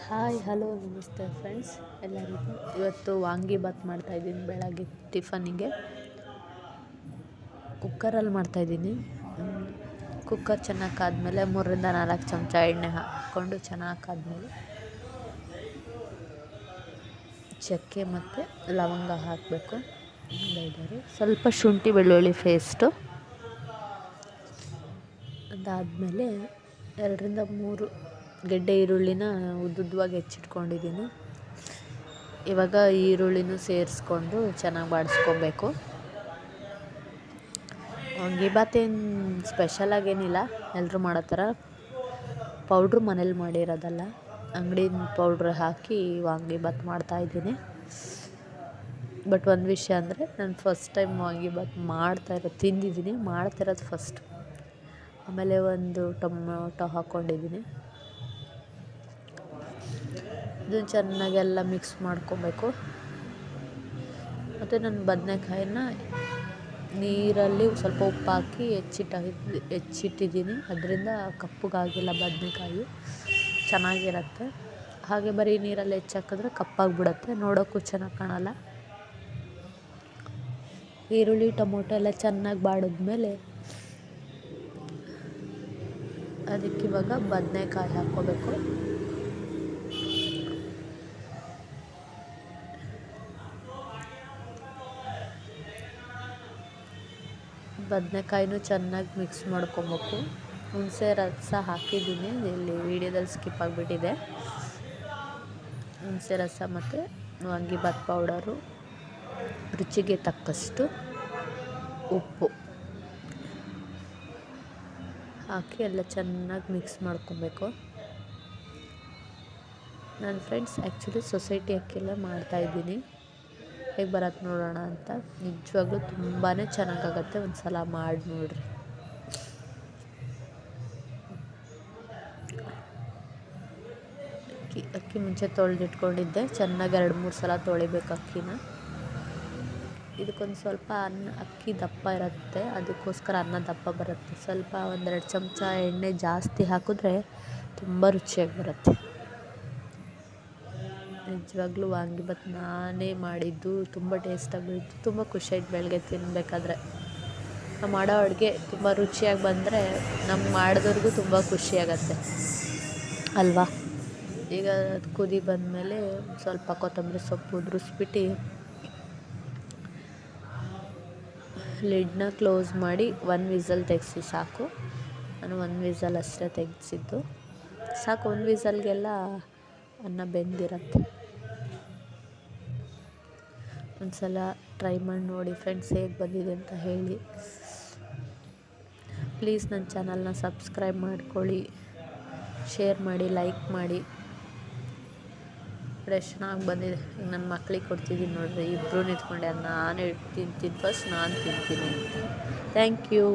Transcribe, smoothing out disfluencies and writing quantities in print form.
Hi hello ನಮಸ್ತೆ friends ಎಲ್ಲರಿಗೂ. ಇವತ್ತು ವಾಂಗಿಬಾತ್ ಮಾಡ್ತಾಯಿದ್ದೀನಿ. ಬೆಳಗ್ಗೆ ಟಿಫನಿಗೆ ಕುಕ್ಕರಲ್ಲಿ ಮಾಡ್ತಾಯಿದ್ದೀನಿ. ಕುಕ್ಕರ್ ಚೆನ್ನಾಗಿ ಕಾದ್ಮೇಲೆ 3-4 ಚಮಚ ಎಣ್ಣೆ ಹಾಕ್ಕೊಂಡು ಚೆನ್ನಾಗಿ ಕಾದ್ಮೇಲೆ ಚಕ್ಕೆ ಮತ್ತು ಲವಂಗ ಹಾಕಬೇಕು. ಸ್ವಲ್ಪ ಶುಂಠಿ ಬೆಳ್ಳುಳ್ಳಿ ಪೇಸ್ಟು. ಅದಾದಮೇಲೆ 2-3 ಗೆಡ್ಡೆ ಈರುಳ್ಳಿನ ಉದ್ದುದ್ದವಾಗಿ ಹೆಚ್ಚಿಟ್ಕೊಂಡಿದ್ದೀನಿ. ಇವಾಗ ಈರುಳ್ಳಿನೂ ಸೇರಿಸ್ಕೊಂಡು ಚೆನ್ನಾಗಿ ಬಾಡಿಸ್ಕೊಬೇಕು. ವಾಂಗಿಬಾತ್ ಏನು ಸ್ಪೆಷಲಾಗೇನಿಲ್ಲ, ಎಲ್ಲರೂ ಮಾಡೋ ಥರ. ಪೌಡ್ರು ಮನೇಲಿ ಮಾಡಿರೋದಲ್ಲ, ಅಂಗಡಿನ ಪೌಡ್ರ್ ಹಾಕಿ ವಾಂಗಿಬಾತ್ ಮಾಡ್ತಾಯಿದ್ದೀನಿ. ಬಟ್ ಒಂದು ವಿಷಯ ಅಂದರೆ, ನಾನು ಫಸ್ಟ್ ಟೈಮ್ ವಾಂಗಿಬಾತ್ ತಿಂದಿದ್ದೀನಿ, ಮಾಡ್ತಿರೋದು ಫಸ್ಟ್. ಆಮೇಲೆ ಒಂದು ಟೊಮೊಟೊ ಹಾಕ್ಕೊಂಡಿದ್ದೀನಿ. ಇದನ್ನು ಚೆನ್ನಾಗೆಲ್ಲ ಮಿಕ್ಸ್ ಮಾಡ್ಕೊಬೇಕು. ಮತ್ತು ನಾನು ಬದನೆಕಾಯಿನ ನೀರಲ್ಲಿ ಸ್ವಲ್ಪ ಉಪ್ಪು ಹಾಕಿ ಹೆಚ್ಚಿಟ್ಟಿದ್ದೀನಿ. ಅದರಿಂದ ಕಪ್ಪಗಾಗಿಲ್ಲ ಬದನೆಕಾಯಿ, ಚೆನ್ನಾಗಿರುತ್ತೆ. ಹಾಗೆ ಬರೀ ನೀರಲ್ಲಿ ಹೆಚ್ಚಾಕಿದ್ರೆ ಕಪ್ಪಾಗಿಬಿಡುತ್ತೆ, ನೋಡೋಕ್ಕೂ ಚೆನ್ನಾಗಿ ಕಾಣಲ್ಲ. ಈರುಳ್ಳಿ ಟೊಮೊಟೊ ಎಲ್ಲ ಚೆನ್ನಾಗಿ ಬಾಡಿದ್ಮೇಲೆ ಅದಕ್ಕಿವಾಗ ಬದನೆಕಾಯಿ ಹಾಕ್ಕೋಬೇಕು. ಬದನೆಕಾಯಿನೂ ಚೆನ್ನಾಗಿ ಮಿಕ್ಸ್ ಮಾಡ್ಕೊಬೇಕು. ಹುಣಸೆ ರಸ ಹಾಕಿದ್ದೀನಿ, ಇಲ್ಲಿ ವೀಡಿಯೋದಲ್ಲಿ ಸ್ಕಿಪ್ ಆಗಿಬಿಟ್ಟಿದೆ. ಹುಣಸೆ ರಸ ಮತ್ತು ವಾಂಗಿಬಾತ್ ಪೌಡರು, ರುಚಿಗೆ ತಕ್ಕಷ್ಟು ಉಪ್ಪು ಹಾಕಿ ಎಲ್ಲ ಚೆನ್ನಾಗಿ ಮಿಕ್ಸ್ ಮಾಡ್ಕೊಬೇಕು. ನನ್ನ ಫ್ರೆಂಡ್ಸ್ ಆ್ಯಕ್ಚುಲಿ ಸೊಸೈಟಿ ಅಕ್ಕಿಯಲ್ಲೇ ಮಾಡ್ತಾಯಿದ್ದೀನಿ. ಹೇಗೆ ಬರತ್ತೆ ನೋಡೋಣ ಅಂತ. ನಿಜವಾಗ್ಲೂ ತುಂಬಾ ಚೆನ್ನಾಗಾಗತ್ತೆ, ಒಂದು ಸಲ ಮಾಡಿ ನೋಡಿರಿ. ಅಕ್ಕಿ ಮುಂಚೆ ತೊಳೆದಿಟ್ಕೊಂಡಿದ್ದೆ, ಚೆನ್ನಾಗಿ 2-3 ಸಲ ತೊಳಿಬೇಕು ಅಕ್ಕಿನ. ಇದಕ್ಕೊಂದು ಸ್ವಲ್ಪ ಅಕ್ಕಿ ದಪ್ಪ ಇರುತ್ತೆ, ಅದಕ್ಕೋಸ್ಕರ ಅನ್ನ ದಪ್ಪ ಬರುತ್ತೆ. ಸ್ವಲ್ಪ 1-2 ಚಮಚ ಎಣ್ಣೆ ಜಾಸ್ತಿ ಹಾಕಿದ್ರೆ ತುಂಬ ರುಚಿಯಾಗಿ ಬರುತ್ತೆ. ನಿಜವಾಗ್ಲೂ ವಾಂಗಿಬಾತ್ ನಾನೇ ಮಾಡಿದ್ದು, ತುಂಬ ಟೇಸ್ಟಾಗಿ ಬಂತು. ತುಂಬ ಖುಷಿಯಾಯ್ತು ಬೆಳಗ್ಗೆ ತಿನ್ನಬೇಕಾದ್ರೆ. ನಾವು ಮಾಡೋ ಅಡುಗೆ ತುಂಬ ರುಚಿಯಾಗಿ ಬಂದರೆ ನಮ್ಗೆ ಮಾಡಿದವ್ರಿಗೂ ತುಂಬ ಖುಷಿಯಾಗತ್ತೆ ಅಲ್ವಾ. ಈಗ ಅದು ಕುದಿ ಬಂದಮೇಲೆ ಸ್ವಲ್ಪ ಕೊತ್ತಂಬರಿ ಸೊಪ್ಪು ಉದುರಿಸ್ಬಿಟ್ಟು ಲಿಡ್ನ ಕ್ಲೋಸ್ ಮಾಡಿ 1 ವಿಸಲ್ ತೆಗೆಸಿ ಸಾಕು. ನಾನು 1 ವಿಸಲ್ ಅಷ್ಟೇ ತೆಗೆಸಿದ್ದು ಸಾಕು. 1 ವಿಸಲ್ಗೆಲ್ಲ ಅನ್ನ ಬೆಂದಿರುತ್ತೆ. ಒಂದು ಸಲ ಟ್ರೈ ಮಾಡಿ ನೋಡಿ ಫ್ರೆಂಡ್ಸ್, ಹೇಗೆ ಬಂದಿದೆ ಅಂತ ಹೇಳಿ. ಪ್ಲೀಸ್ ನನ್ನ ಚಾನಲ್ನ ಸಬ್ಸ್ಕ್ರೈಬ್ ಮಾಡ್ಕೊಳ್ಳಿ, ಶೇರ್ ಮಾಡಿ, ಲೈಕ್ ಮಾಡಿ. ಎಷ್ಟು ಚೆನ್ನಾಗಿ ಬಂದಿದೆ. ಈಗ ನನ್ನ ಮಕ್ಳಿಗೆ ಕೊಡ್ತಿದ್ದೀನಿ ನೋಡಿರಿ, ಇಬ್ಬರು ನಿಂತ್ಕೊಂಡೆ. ನಾನು ತಿಂತೀನಿ ಫಸ್ಟ್, ನಾನು ತಿಂತೀನಿ ಅಂತ. Thank you.